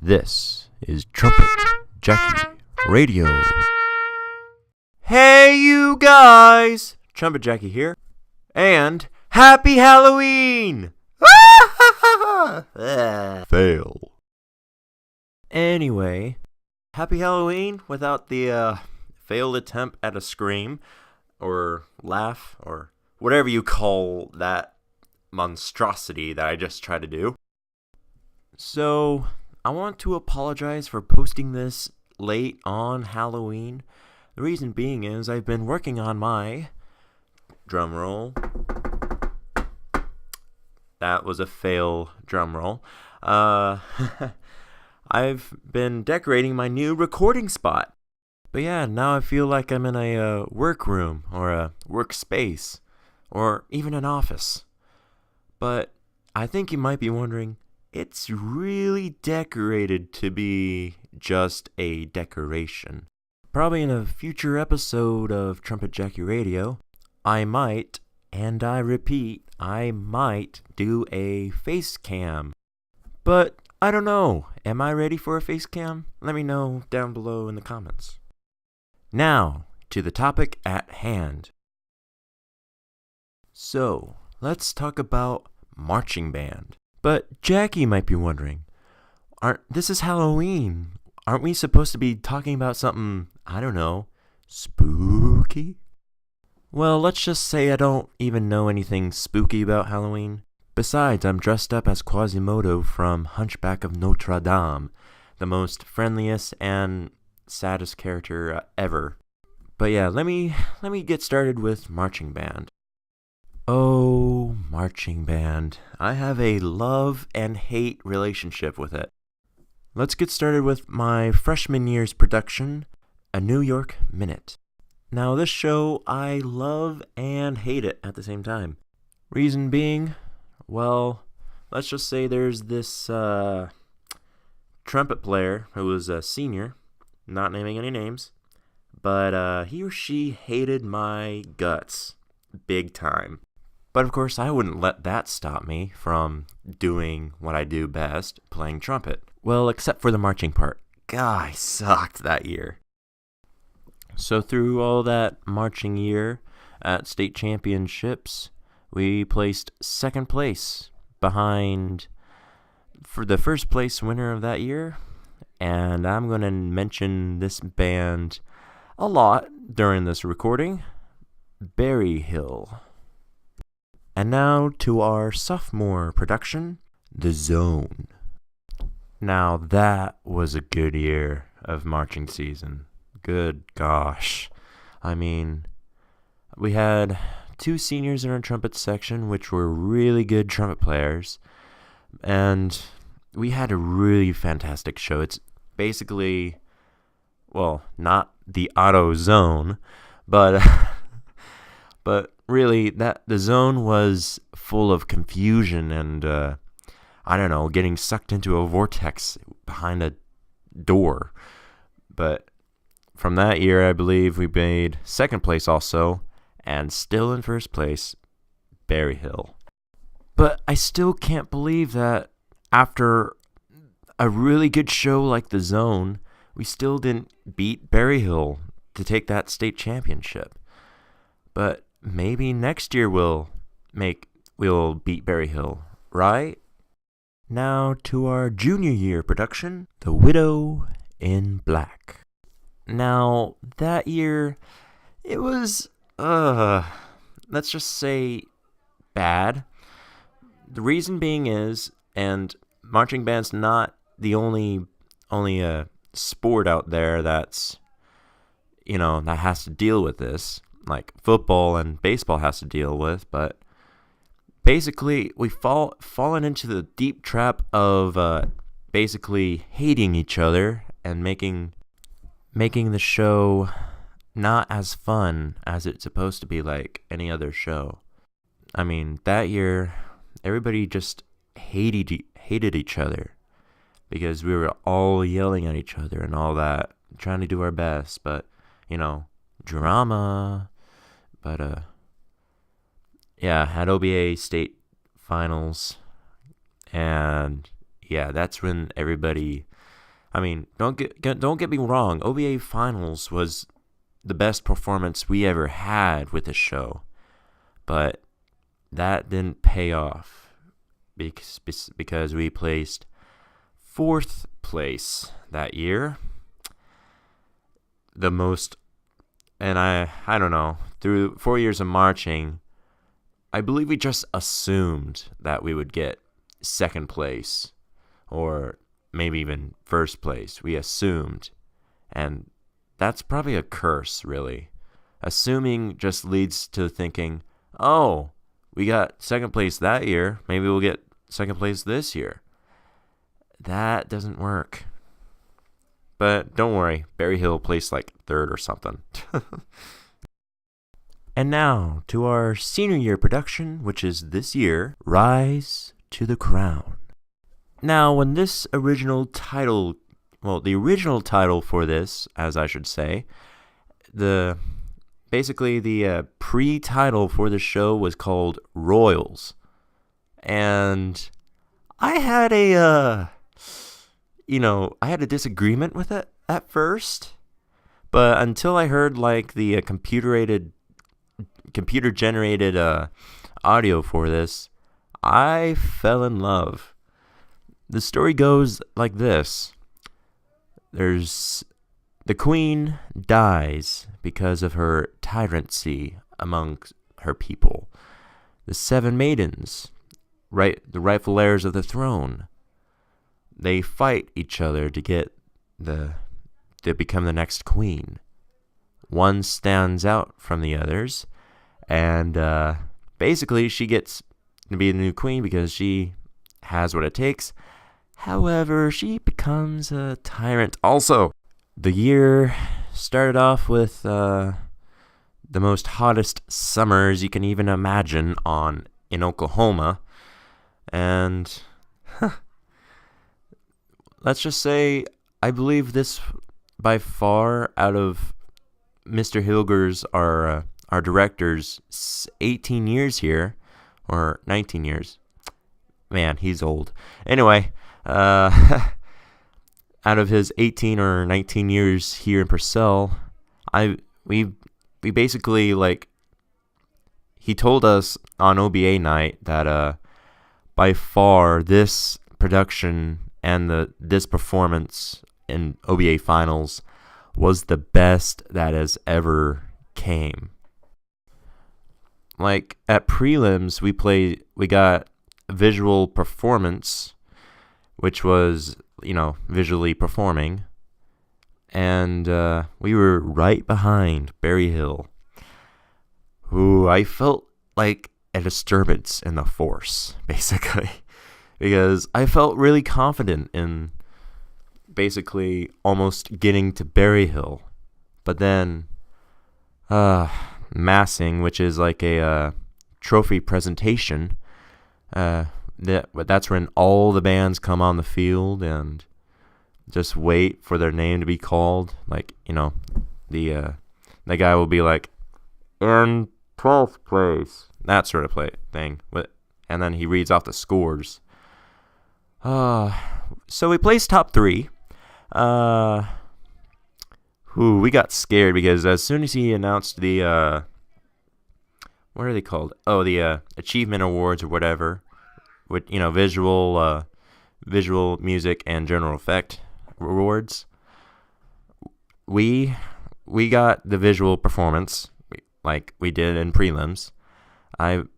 This is Trumpet Jackie Radio. Hey you guys! Trumpet Jackie here. And Happy Halloween! Fail. Anyway, Happy Halloween without the failed attempt at a scream or laugh or whatever you call that monstrosity that I just tried to do. So, I want to apologize for posting this late on Halloween. The reason being is I've been working on my drum roll. That was a fail drum roll. I've been decorating my new recording spot. But yeah, now I feel like I'm in a workroom or a workspace or even an office. But I think you might be wondering, it's really decorated to be just a decoration. Probably in a future episode of Trumpet Jackie Radio, I might, and I repeat, I might do a face cam. But I don't know, am I ready for a face cam? Let me know down below in the comments. Now, to the topic at hand. So, let's talk about marching band. But Jackie might be wondering, this is Halloween. Aren't we supposed to be talking about something, I don't know, spooky? Well, let's just say I don't even know anything spooky about Halloween. Besides, I'm dressed up as Quasimodo from Hunchback of Notre Dame, the most friendliest and saddest character ever. But yeah, let me get started with marching band. Oh, marching band. I have a love and hate relationship with it. Let's get started with my freshman year's production, A New York Minute. Now, this show, I love and hate it at the same time. Reason being, well, let's just say there's this trumpet player who was a senior, not naming any names, but he or she hated my guts big time. But of course, I wouldn't let that stop me from doing what I do best, playing trumpet. Well, except for the marching part. God, I sucked that year. So through all that marching year at state championships, we placed second place behind for the first place winner of that year. And I'm going to mention this band a lot during this recording, Berryhill. And now to our sophomore production, The Zone. Now that was a good year of marching season. Good gosh. I mean, we had 2 seniors in our trumpet section, which were really good trumpet players. And we had a really fantastic show. It's basically, well, not the auto zone, but really, the zone was full of confusion and, I don't know, getting sucked into a vortex behind a door. But from that year, I believe we made second place also, and still in first place, Berryhill. But I still can't believe that after a really good show like The Zone, we still didn't beat Berryhill to take that state championship. But maybe next year we'll beat Berryhill, right? Now to our junior year production, The Widow in Black. Now, that year, it was, let's just say, bad. The reason being is, and marching band's not the only sport out there that's, that has to deal with this. Like football and baseball has to deal with, but basically we've fallen into the deep trap of basically hating each other and making the show not as fun as it's supposed to be like any other show. I mean, that year everybody just hated each other because we were all yelling at each other and all that, trying to do our best, but drama. But yeah, had OBA state finals, and yeah, that's when everybody I mean, don't get me wrong. OBA Finals was the best performance we ever had with the show, but that didn't pay off because we placed 4th place that year. The most, and I don't know, through 4 years of marching, I believe we just assumed that we would get 2nd place or maybe even 1st place. We assumed, and that's probably a curse, really. Assuming just leads to thinking, oh, we got 2nd place that year, maybe we'll get 2nd place this year. That doesn't work. But don't worry, Berry Hill placed like 3rd or something. And now to our senior year production, which is this year, Rise to the Crown. Now, when this original title, the original title for this, as I should say, the pre-title for the show was called Royals. And I had a disagreement with it at first, but until I heard like the computer-generated audio for this, I fell in love. The story goes like this. The queen dies because of her tyranny among her people. The 7 maidens, the rightful heirs of the throne, they fight each other to become the next queen. One stands out from the others, and basically she gets to be the new queen because she has what it takes. However, she becomes a tyrant also. The year started off with the most hottest summers you can even imagine in Oklahoma, and let's just say I believe this by far out of Mr. Hilger's, our director's 18 years here, or 19 years. Man, he's old. Anyway, out of his 18 or 19 years here in Purcell, we basically, like, he told us on OBA night that by far this production and this performance in OBA Finals was the best that has ever came. Like, at prelims, we got visual performance, which was, visually performing, and we were right behind Berry Hill, who I felt like a disturbance in the force, basically, because I felt really confident in basically almost getting to Berry Hill, but then massing, which is like a trophy presentation, that's when all the bands come on the field and just wait for their name to be called. Like, the guy will be like, in 12th place, that sort of thing, and then he reads off the scores. So we placed top 3. We got scared because as soon as he announced the what are they called? Oh, the achievement awards or whatever, with visual music and general effect awards. We got the visual performance like we did in prelims.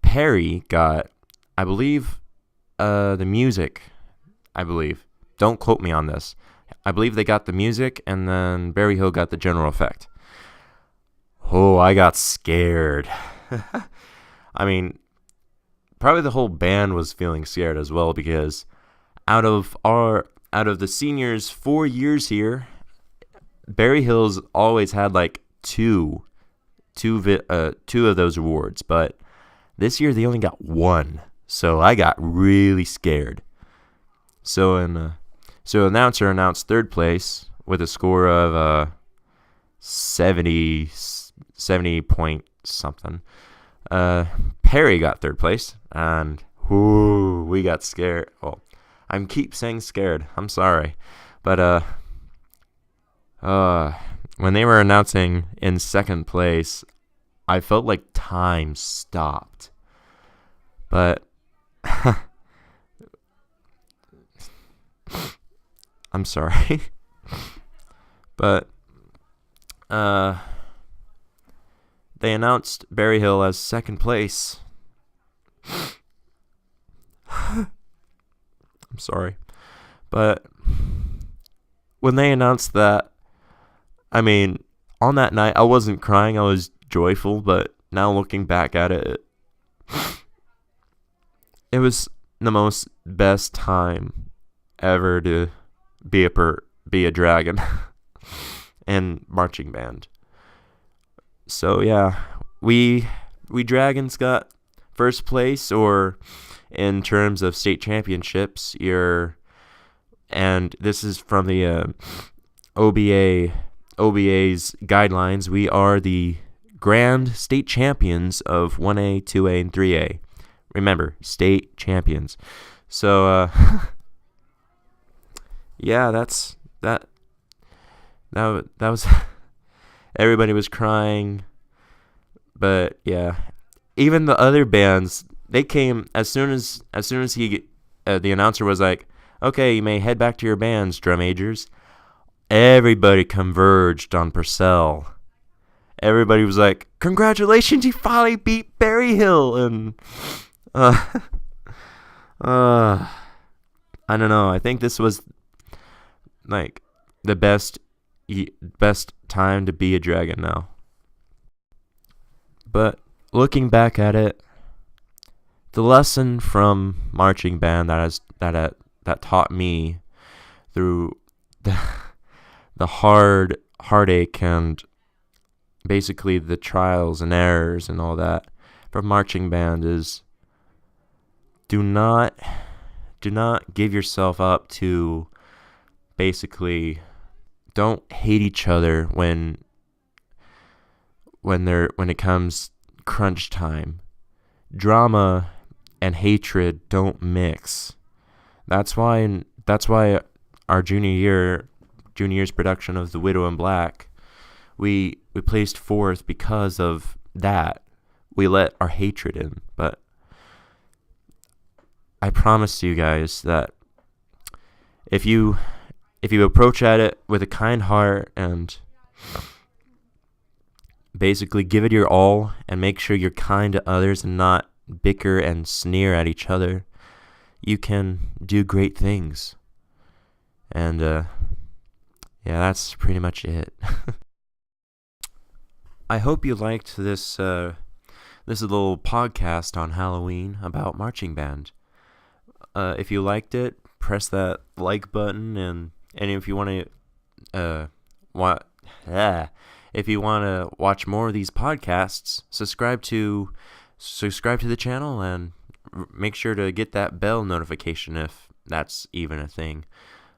Perry got, I believe, the music. I believe. Don't quote me on this. I believe they got the music, and then Berry Hill got the general effect. Oh, I got scared. I mean, probably the whole band was feeling scared as well, because out of the seniors' 4 years here, Berry Hill's always had like two of those awards, but this year they only got 1. So I got really scared. So announcer announced 3rd place with a score of 70 point something. Perry got 3rd place, and we got scared. Well, I keep saying scared. I'm sorry, but When they were announcing in second place, I felt like time stopped. But I'm sorry. But they announced Berryhill as second place. I'm sorry. But when they announced that, I mean, on that night, I wasn't crying. I was joyful. But now looking back at it, it was the most best time ever to be a dragon and marching band. So yeah, we dragons got first place, or in terms of state championships, and this is from the OBA's guidelines. We are the grand state champions of 1A, 2A, and 3A. Remember, state champions. So yeah, that was everybody was crying. But yeah, even the other bands, they came as soon as he the announcer was like, "Okay, you may head back to your bands, drum majors." Everybody converged on Purcell. Everybody was like, "Congratulations, you finally beat Berryhill!" And I don't know. I think this was like the best time to be a dragon now. But looking back at it, the lesson from marching band that taught me through the heartache and basically the trials and errors and all that from marching band is do not give yourself up to, basically, don't hate each other when it comes crunch time. Drama and hatred don't mix. That's why our junior year's production of The Widow in Black, we placed fourth because of that. We let our hatred in. But I promise you guys that if you approach at it with a kind heart and basically give it your all and make sure you're kind to others and not bicker and sneer at each other, you can do great things. And yeah, that's pretty much it. I hope you liked this little podcast on Halloween about marching band. If you liked it, press that like button, and if you want to if you want to watch more of these podcasts, subscribe to the channel and make sure to get that bell notification if that's even a thing.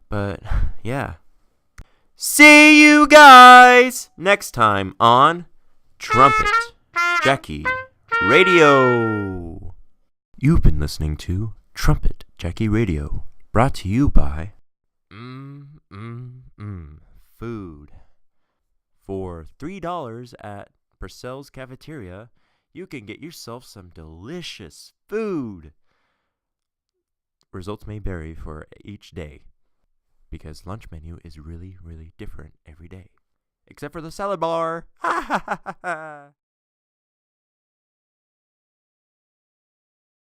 But yeah, see you guys next time on Trumpet Jackie Radio. You've been listening to Trumpet Jackie Radio, brought to you by food. For $3 at Purcell's Cafeteria, you can get yourself some delicious food. Results may vary for each day, because lunch menu is really, really different every day. Except for the salad bar.